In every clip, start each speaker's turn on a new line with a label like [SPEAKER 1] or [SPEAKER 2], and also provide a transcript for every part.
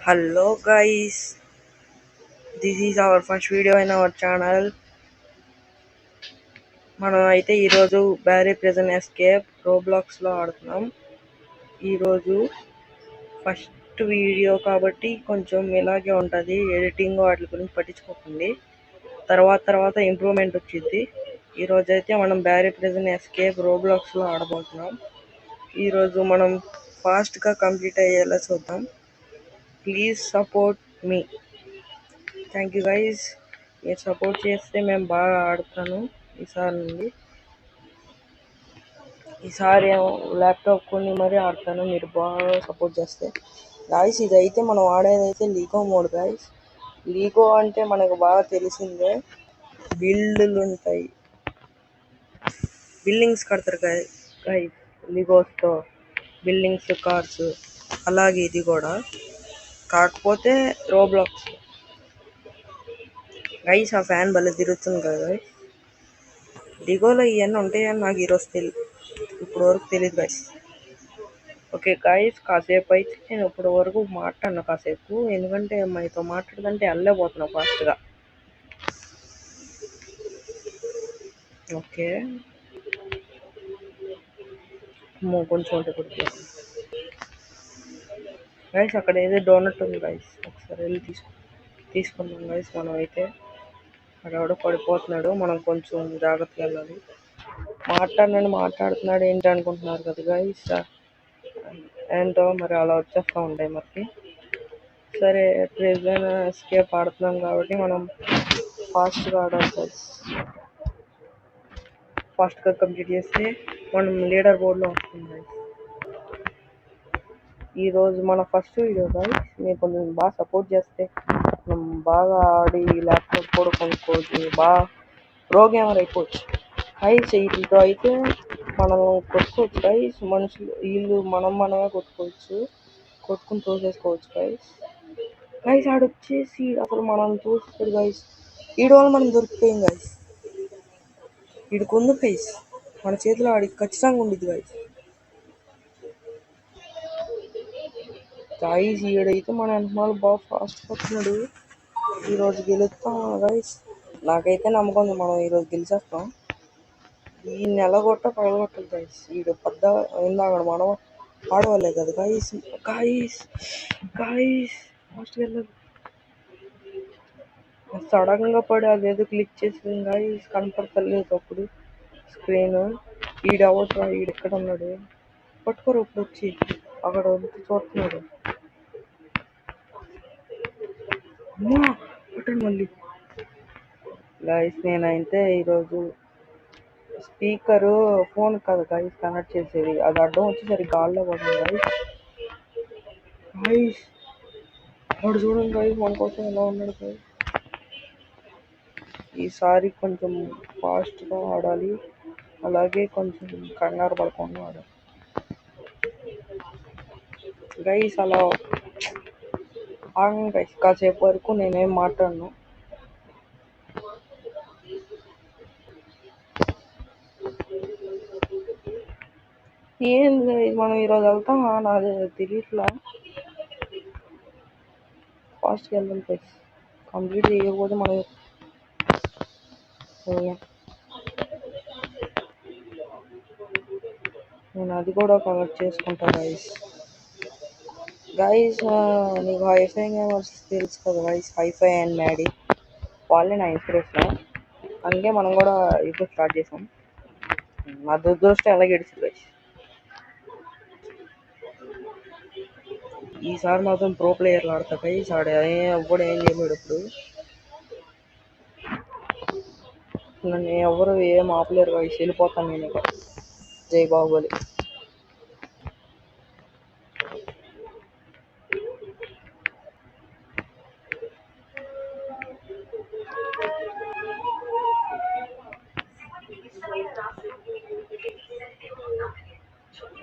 [SPEAKER 1] Hello guys, this is our first video in our channel. మనం అయితే ఈరోజు Barry prison escape Roblox లో ఆడుతున్నాం. ఈరోజు ఫస్ట్ వీడియో కాబట్టి కొంచెం ఇలాగే ఉంటుంది, ఎడిటింగ్ వాటి గురించి పట్టించుకోకండి. తర్వాత ఇంప్రూవ్మెంట్ వచ్చింది. ఈరోజు అయితే మనం బ్యారీ ప్రిజన్ ఎస్కేప్ రోబ్లాక్స్ లో ఆడబోతున్నాం. ఈరోజు మనం ఫాస్ట్గా కంప్లీట్ అయ్యేలా చూద్దాం. Please support me. Thank you guys. మీరు సపోర్ట్ చేస్తే మేము బాగా ఆడతాను. ఈసారి ల్యాప్టాప్ కొని మరీ ఆడతాను, మీరు బాగా సపోర్ట్ చేస్తే. గాయస్ ఇదైతే మనం ఆడేదైతే లీగో మోడ్ గాయస్. లీగో అంటే మనకు బాగా తెలిసిందే, బిల్డ్లు ఉంటాయి, బిల్డింగ్స్ కడతారు గైస్ లీగోస్తో, బిల్డింగ్స్, కార్స్. అలాగే ఇది కూడా, కాకపోతే రోబ్లాక్స్. గైస్ ఆ ఫ్యాన్ భలే తిరుగుతుంది కదా. లీగోలో ఇవన్నీ ఉంటాయని నాకు ఈరోజు ఇప్పుడు వరకు తెలియదు గైస్. ఓకే గైస్, కాసేపు అయితే నేను ఇప్పుడు వరకు మాట్లాడినా కాసేపు, ఎందుకంటే మనతో మాట్లాడదంటే వెళ్ళలేకపోతున్నా ఫాస్ట్గా. ఓకే కొంచెం ఉంటే కొడుకు గైస్. అక్కడ ఏదో డోనట్ ఉంది గైస్, ఒకసారి వెళ్ళి తీసుకుందాం గైస్. మనం అయితే అక్కడ పడిపోతున్నాడు, మనం కొంచెం జాగ్రత్తగా వెళ్ళాలి. మాట్లాడుతున్నాడు ఏంటి అనుకుంటున్నారు కదా గైస్. ఏంటో మరి అలా వచ్చేస్తూ ఉంటాయి మనకి. సరే, ప్రిజన్ ఎస్కేప్ ఆడుతున్నాం కాబట్టి మనం ఫాస్ట్గా ఆడాలి గైస్. ఫాస్ట్గా కంప్లీట్ చేస్తే మనం లీడర్ బోర్డులో వస్తుంది. ఈరోజు మన ఫస్ట్ వీడియో గైస్. మీరు కొంచెం బాగా సపోర్ట్ చేస్తే మనం బాగా ఆడి ల్యాప్టాప్ కూడా కొనుక్కోవచ్చు, బాగా ప్రో గేమర్ అయిపోవచ్చు గైస్. వీటితో అయితే మనం కొట్టుకోవచ్చు గైస్. మనుషులు వీళ్ళు మనమే కొట్టుకుని తోసేసుకోవచ్చు గైస్. ఆడొచ్చేసి అసలు మనం చూస్తాడు గైస్. వీడి వల్ల మనం దొరికిపోయాం గైస్. వీడికి ఉంది గైస్, మన చేతిలో ఆడికి ఖచ్చితంగా ఉండిద్ది గైస్. ఈడైతే మన వెనకాల బాగా ఫాస్ట్ వస్తున్నాడు. ఈరోజు గెలుస్తాం గైస్, నాకైతే నమ్మకం ఉంది మనం ఈరోజు గెలిచేస్తాం. ఈ నెల పగలగొట్టాలి గైస్. వీడు పెద్ద ఇందాక మనం ఆడవాళ్ళే కదా గైస్. ఫాస్ట్గా వెళ్ళదు. సడన్గా పడి అదేదో క్లిక్ చేసింది గైస్, కనపడతలేదు అప్పుడు స్క్రీన్. ఈడెవట్రా, ఈడెక్కడ ఉన్నాడు? పట్టుకోరు ఇప్పుడు వచ్చి అక్కడ చూస్తున్నాడు. అమ్మా పట్టండి మళ్ళీ గైస్. నేనైతే ఈరోజు స్పీకరు ఫోన్ కదా గైస్ కనెక్ట్ చేసేది, అది అడ్డం వచ్చేసరి గాల్లో పడుతుంది గైస్. వాడు చూడండి గైస్ మన కోసం ఎలా ఉన్నాడు గైస్. ఈసారి కొంచెం ఫాస్ట్గా ఆడాలి, అలాగే కొంచెం కంగారు పడకుండా ఆడాలి గైస్. అలా ఆగండి గైస్, కాసేపు వరకు నేనేం మాట్లాడను. ఏంది మనం ఈరోజు వెళ్తామా, నాది తెలియట్లా. ఫాస్ట్గా వెళ్దాం గైస్. కంప్లీట్ చేయకపోతే మనం నేను అది కూడా కలెక్ట్ చేసుకుంటా గైస్. నీకు హైఫై గేమర్స్ తెలుసు కదా గైస్, హైఫై అండ్ మ్యాడీ, వాళ్ళే నా ఇన్స్పిరేషన్. అందుకే మనం కూడా ఇప్పుడు స్టార్ట్ చేసాం. నా దురదృష్టం ఎలా గెలిచింది గైస్. ఈసారి మాత్రం ప్రో ప్లేయర్లు ఆడతా గైస్. ఎవ్వడు ఏం చేయలేడు ఇప్పుడు, నన్ను ఎవరు ఏం ఆపలేరు గైస్. వెళ్ళిపోతాను నేను ఇక. జై బాహుబలి.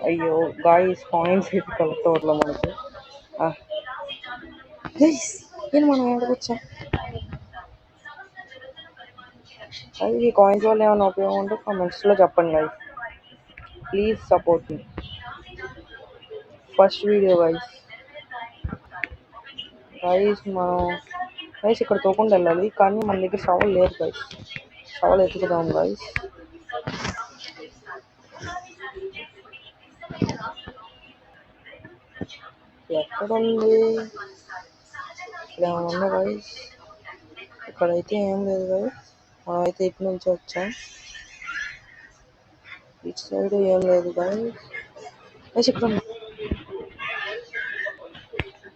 [SPEAKER 1] అయ్యో గాయస్, కాయిన్స్ అయితే కలెక్ట్ అవ్వట్లే మనకి గైస్. నేను మనం ఆడవచ్చా? ఈ కాయిన్స్ వల్ల ఏమైనా ఉపయోగం ఉంటే కామెంట్స్లో చెప్పండి guys. Please support me. First video guys. Guys మనం గైస్ ఇక్కడ తోకుండా వెళ్ళాలి, కానీ మన దగ్గర షవల్ లేదు గైస్. Shovel ఎత్తుకుదాం guys. ఎక్కడుంది? ఇక్కడ ఏమన్నా గైస్? ఇక్కడైతే ఏం లేదు గైస్. మనమైతే ఇటు నుంచి వచ్చాం. ఇటు సైడ్ ఏం లేదు గైస్. గైస్ ఇక్కడ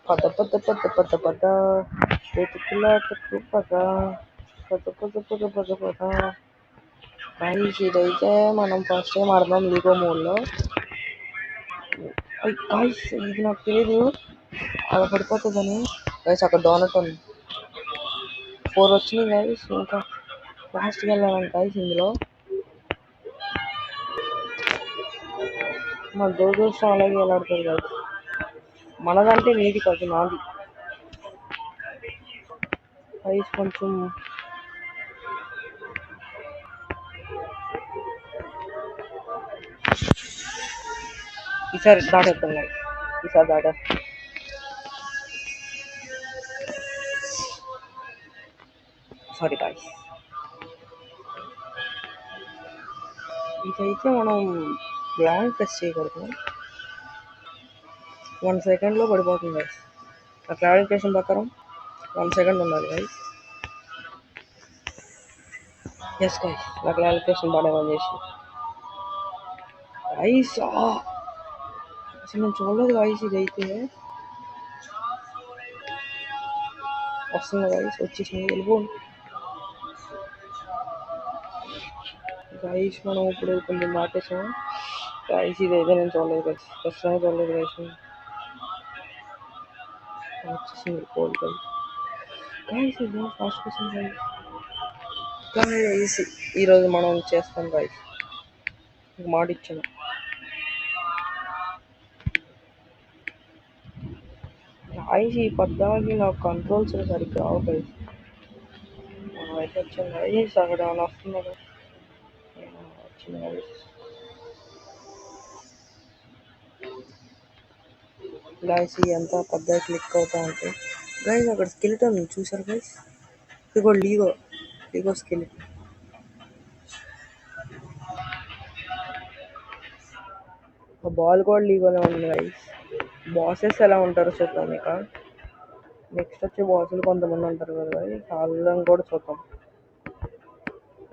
[SPEAKER 1] పద పద పద పద పద వెతుకులాటకు పద పద పద పద పద పద. గైస్ ఇదైతే మనం ఫస్ట్ టైం ఆడదాం లీగో మోడ్లో. గైస్ ఇది నాకు తెలియదు అలా పడిపోతుందని. గైస్ అక్కడ డోనట్ ఉంది. 4 వచ్చినాయి గైస్. ఇంకా ఫాస్ట్గా వెళ్ళాలండి గైస్ ఇందులో. మా దోస్తు అలాగే వెళ్ళాడుతుంది గైస్. మనదంటే నీది కాదు, నాది గైస్. కొంచెం ఈసారి దాటేస్తాం గైస్. ఈసారి దాటేస్తాం. Sorry guys. ఇదైతే మనం లాంగ్ ప్రెస్ చేయకూడదు. 1 సెకండ్లో పడిపోతుంది గైస్. ఆ క్లారిఫికేషన్ ప్రకారం 1 సెకండ్ ఉండాలి గైస్. ఎస్ గైస్, నా క్లారిఫికేషన్ బాగా పని చేసి గైస్. అసలు నేను చూడలేదు గైస్. ఇదైతే వస్తుంది గైస్. వచ్చేసింది. వెళ్ళిపోండి గైస్. మనం ఇప్పుడు కొంచెం దాటేసాం గైస్. ఇదైతే నేను చూడలేదు గైస్. ఫస్ట్ టైం చూడలేదు గైస్. వచ్చేసింది కోల్ గైస్. గైస్ ఇది ఫాస్ట్ వచ్చింది గైస్. గైస్ ఈరోజు మనం చేస్తాం గైస్. మాట ఇచ్చాను గైస్. ఈ పద్దాకి నాకు కంట్రోల్స్ సరిగ్గా రావు గైస్. అయితే వచ్చాను గైస్. అక్కడ ఏమైనా వస్తుందా గైస్? వచ్చింది గైస్. గైస్ ఎంత పద్దా క్లిక్ అవుతా ఉంటాయి గైస్. అక్కడ స్కెలిటన్ చూసారు గైస్. ఇది కూడా లీగో స్కెలిటన్. బాల్ కూడా లీగోనే ఉంది గైస్. బాసెస్ ఎలా ఉంటారో చూద్దాం. ఇక నెక్స్ట్ వచ్చే బాసులు కొంతమంది ఉంటారు కదా గైస్, వాళ్ళని కూడా చూద్దాం.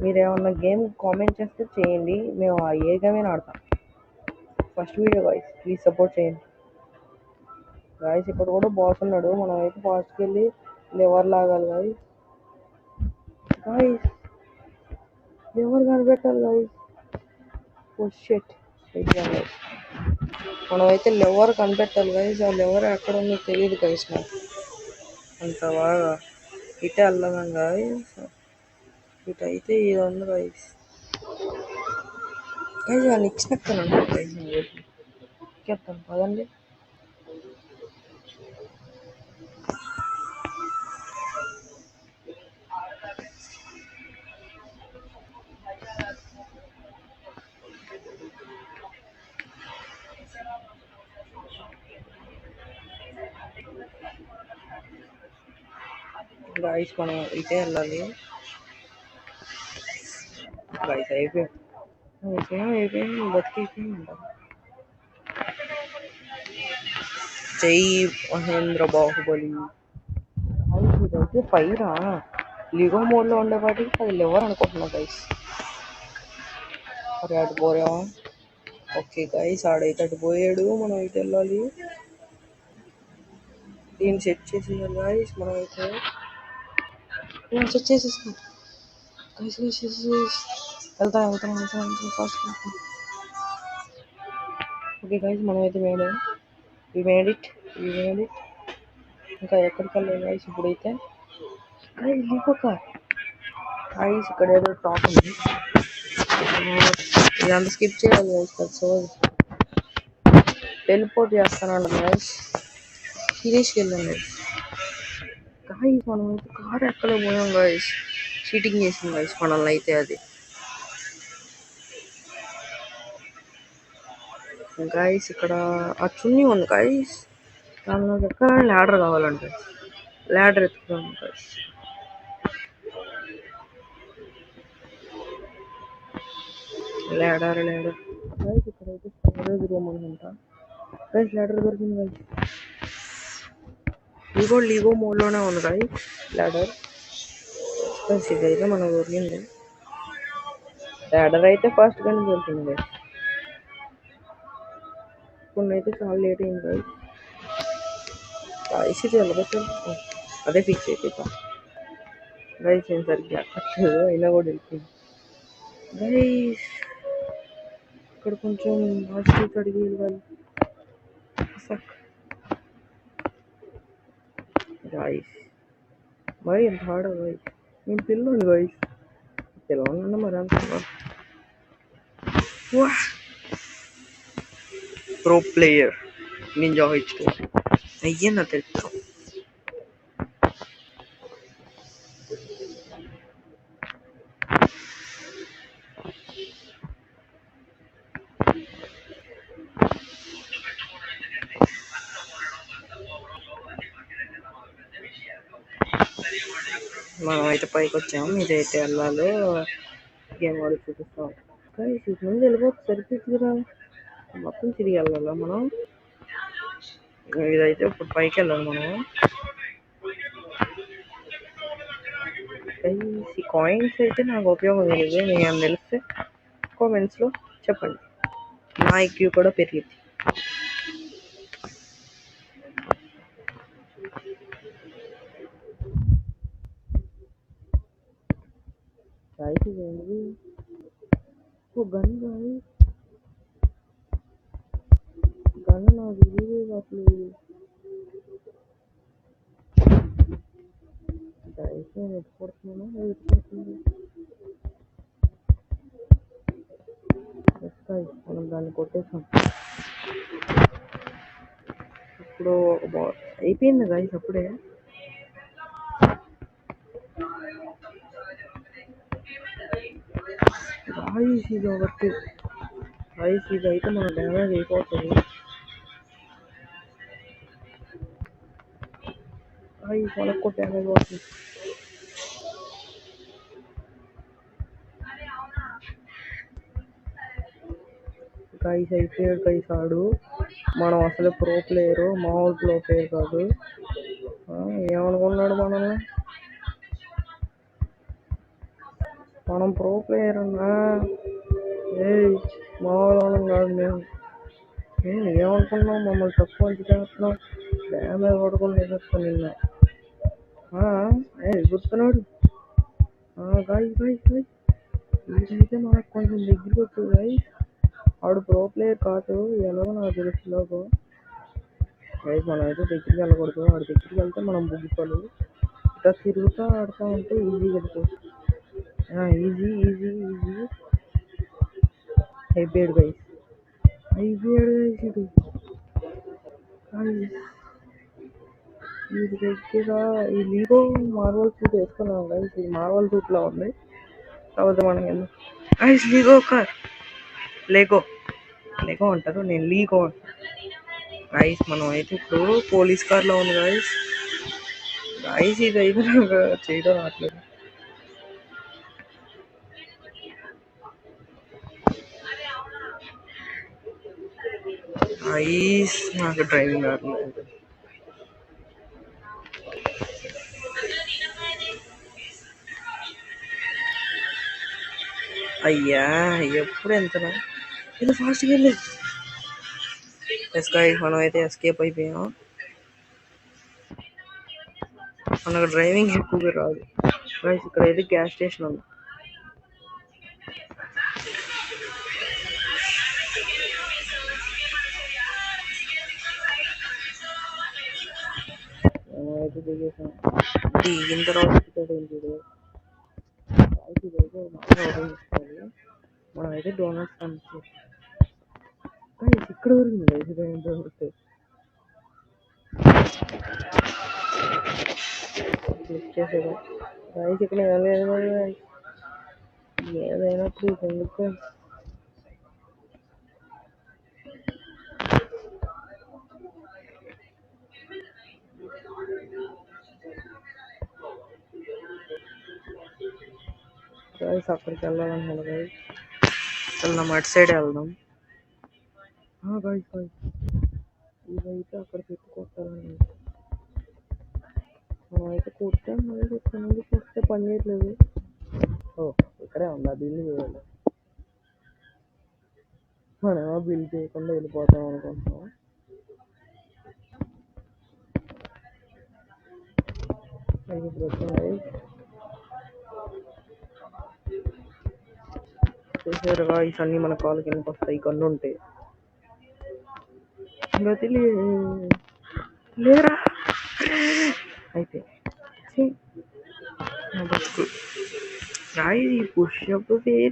[SPEAKER 1] మీరు ఏమన్నా గేమ్ కామెంట్ చేస్తే చేయండి, మేము ఏ గేమ్ అయినా ఆడతాం. First video guys, please support చేయండి గైస్. ఇక్కడ కూడా బాస్ ఉన్నాడు. మనం అయితే ఫాస్ట్కి వెళ్ళి లెవర్ లాగాలి గైస్. లెవర్ కనిపెట్టాలి గైస్. Oh shit. గైస్ మనం అయితే లెవర్ కనిపెట్టాలి గైస్. ఆ లెవర్ ఎక్కడ ఉందో తెలియదు గైస్ నాకు అంత బాగా. ఇటే వెళ్ళదాం గైస్. ఇటు అయితే ఇది ఉంది గైస్. గైస్ వాళ్ళు ఇచ్చినక్కనండి గైస్. ఎక్కేస్తాను పదండి. గైస్ మనం ఇటే వెళ్ళాలి గైస్. అయిపోయింది బతికైపోయింది. జై మహేంద్ర బాహుబలి. గైస్ ఇదైతే ఫైరా లిగో మోడ్లో ఉండేవాటికి అది లెవర్ అనుకుంటున్నా గైస్. అరే అటు పోయావా? ఓకే గైస్ ఆడైతే అటు పోయాడు. మనం ఇటు వెళ్ళాలి. దీన్ని సెట్ చేసేయాలి గైస్. మనం అయితే సెట్ చేసేస్తాం గైస్. వెళ్తాం ఫాస్ట్. ఓకే గైస్ మనం అయితే మేడ్ ఇట్. ఇంకా ఎక్కడికి వెళ్ళాలి గైస్ ఇప్పుడైతే. గైస్ ఇక్కడ ఏదో టాక్ ఉంది. ఇదంతా స్కిప్ చేయాలి గైస్. సో టెలిపోర్ట్ చేస్తాను గైస్. సీరియస్కి వెళ్ళాం గైస్. మనం అయితే కార్ ఎక్కలే పోయాం గైస్. చీటింగ్ చేసింది గైస్ మనల్ని అయితే అది. గైస్ ఇక్కడ ఆ చున్నీ ఉంది గైస్. దానిలో ఎక్కడ ల్యాడర్ కావాలంటే ల్యాడర్ ఎత్తుకుదాం గైస్. ల్యాడర్ గైస్ ఇక్కడైతే స్టోరేజ్ రూమ్ అనుకుంటా. గైస్ ల్యాడర్ దొరికింది గైస్. లీగో మోడ్లోనే ఉంది గైస్ ల్యాడర్. గైస్ ఇదైతే మనకు దొరికింది. ల్యాడర్ అయితే ఫాస్ట్ గానే దొరికింది గైస్. కొన్నైతే చాలా లేట్ అయింది గైస్. గైస్ ఇది వెళ్ళబెట్టాలి. అదే ఫిక్స్ అయిపోతాం గైస్. నేను సరిగ్గా అక్కట్లేదు అయినా కూడా వెళ్ళిపోయింది గైస్. ఇక్కడ కొంచెం హాస్టల్స్ అడిగి వెళ్ళాలి గైస్. మరి ఎంత హార్డ్ గైస్. నేను పిల్లోడు గైస్. పిల్లవన్నా మరి అంటున్నా. ప్రో ప్లేయర్ నింజా హెచ్2 అయ్యన్న తెలుసు. మనం అయితే పైకి వచ్చాము. ఇదైతే వెళ్ళాలి. గేమ్ ఆడి చూపిస్తాం గైస్. ఇటు నుంచి వెళ్ళిపోతే సరిపోతుందిరా. మొత్తం తిరిగి వెళ్ళాలా మనం. ఇదైతే ఇప్పుడు పైకి వెళ్ళాలి మనం. ఈ కాయిన్స్ అయితే నాకు ఉపయోగం లేదు. మీకు ఏమైనా తెలిస్తే కామెంట్స్లో చెప్పండి. నా ఐక్యూ కూడా పెరిగింది. గైస్ ఇదేంటి గన్ గైస్. గన్ నాకు తెలియదు అసలు. గైస్ నేను ఎత్తుకొడుతున్నాను. మనం దాన్ని కొట్టేసాం. ఇప్పుడు అయిపోయింది గైస్ అప్పుడే. గైస్ ఇది ఒకటి. గైస్ ఇదైతే మనం డ్యామేజ్ అయిపోతుంది. గైస్ మనకు కూడా డ్యామేజ్ అవుతుంది. గైస్ అయిపోయాడు గైస్ ఆడు. మనం అసలు ప్రో ప్లేయరు, మామూలు ప్రో ప్లేయర్ కాదు. ఏమనుకున్నాడు మనల్ని? మనం ప్రో ప్లేయర్ అన్నా. మామూలు వాళ్ళం కాదు మేము. ఏమనుకున్నాం? మమ్మల్ని తక్కువ అంచు చేస్తున్నాం. డ్యామేజ్ పడకుండా ఎదుర్కొని నిన్న ఎగురుతున్నాడు. గైస్ ఇదైతే మనకు కొంచెం దగ్గరికి వచ్చింది గైస్. ఆడు ప్రో ప్లేయర్ కాదు ఎలాగో నాకు తెలుసులోగో. గైస్ మనం అయితే దగ్గరికి వెళ్ళకూడదు. ఆడి దగ్గరికి వెళ్తే మనం బుగ్గిపోలు. ఇట్లా తిరుగుతూ ఆడుతూ ఉంటే ఈజీగా వెళ్ళిపోవచ్చు. ఈజీ అయిపోయాడు గైస్. ఇది వీడి దగ్గర ఈ లీగో మార్వల్ సూట్ వేసుకున్నాం గైస్. ఇది మార్వల్ సూట్ లా ఉంది. కాకపోతే మనం గైస్ లెగో అంటారు. నేను లీగో గైస్. మనం అయితే ఇప్పుడు పోలీస్ కార్ లో ఉంది గైస్. ఇది అయితే నాకు చేయడం రావట్లేదు. నాకు డ్రైవింగ్ రావట్లేదు. అయ్యా ఎప్పుడు ఎంతనా ఇది ఫాస్ట్గా వెళ్ళేది. మనం అయితే ఎస్కేప్ అయిపోయాం. మనకు డ్రైవింగ్ ఎక్కువగా రాదు గైస్. ఇక్కడ అయితే గ్యాస్ స్టేషన్ ఉంది. మనమైతే దిగేసాం. దిగిన తర్వాత ఏంటి ఇదైతే మనం అయితే డోనట్స్ కనిపిస్తాం. ఇక్కడ దొరికింది గైస్. దొరుకుతాయి చేసేదా గైస్. ఇక్కడ ఏదైనా ప్రూఫ్ ఎందుకు? గైస్ అక్కడికి వెళ్ళాలన్నాడు గైస్. వెళ్దాం, అటు సైడ్ వెళ్దాం. గైస్ ఇదైతే అక్కడ పెట్టి కొట్టాలని. మనం అయితే కొట్టే మళ్ళీ ఇక్కడ నుండి కొట్టే పని చేయట్లేదు. ఇక్కడే ఉంది ఆ బిల్లు చేయాలి. మనమేమో బిల్ చేయకుండా వెళ్ళిపోతాం అనుకుంటున్నాం. ఇప్పుడు వచ్చింది చూసారుగా, ఈ అన్నీ మన కాలు కిందకి వస్తాయి కన్ను ఉంటాయి. గతి లేరా అయితే ఈ పుష్అప్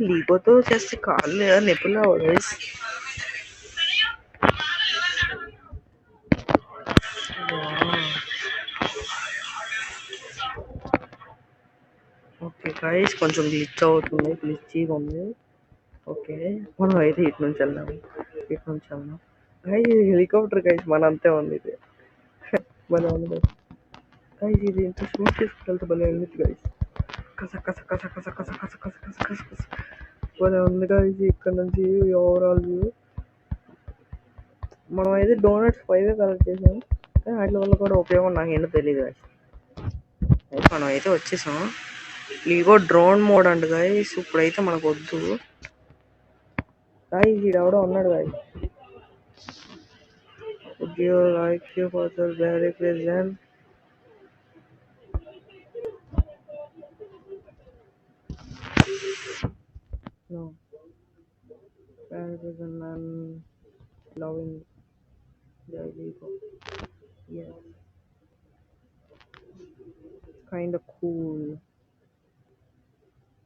[SPEAKER 1] లీగోతో చేస్తే కాళ్ళు నొప్పులు అవ్వదు. ఓకే గైస్, కొంచెం గ్లిచ్ అవుతుంది, గ్లిచ్గా ఉంది. ఓకే, మనం అయితే ఇటు నుంచి వెళ్దాం. గైస్ ఇది హెలికాప్టర్ గైస్, మన అంతే ఉంది ఇది. భలే ఉంది గైస్, ఇది ఎంత స్మూత్ తీసుకెళ్తే భలే ఉంది గైస్. కస కస కస కస కస కస కస కస కస కస భలే ఉంది గైస్. ఇక్కడ నుంచి ఓవరాల్ వ్యూ. మనం అయితే డోనట్స్ 5 కలెక్ట్ చేసాం, కానీ వాటి వల్ల కూడా ఉపయోగం నాకు ఏంటో తెలియదు గైస్. మనం అయితే వచ్చేసాం. లీగో డ్రోన్ మోడ్ అంట గైస్, ఇప్పుడైతే మనకు వద్దు గైస్. ఈడెవడో ఉన్నాడు guys. Would you like you for the very present? No. Very present and loving the ego. Yes. Kind of cool.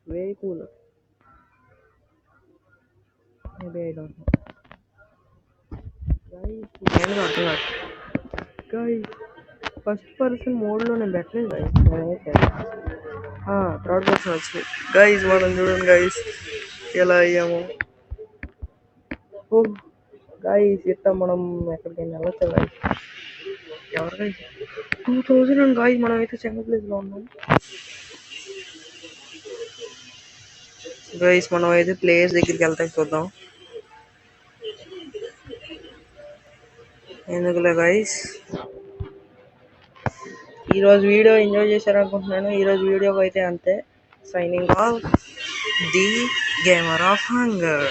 [SPEAKER 1] Very cool. Maybe I don't know. Guys, first person మోడ్లో నేను పెట్టలేదు guys. నేనైతే third person వచ్చింది guys. మనం చూడండి guys ఎలా అయ్యాము. Guys ఇట్లా మనం ఎక్కడికైనా వెళ్ళొచ్చు గైస్. ఎవరు గైస్ 2000 గైస్, మనం అయితే సెకండ్ ప్లేస్లో ఉన్నాం గైస్. మనం అయితే ప్లేయర్స్ దగ్గరికి వెళ్తాయి చూద్దాం. ఎందుకులే గైస్, ఈరోజు వీడియో ఎంజాయ్ చేశారనుకుంటున్నాను. ఈరోజు వీడియోకి అయితే అంతే. Signing off the gamer of hunger.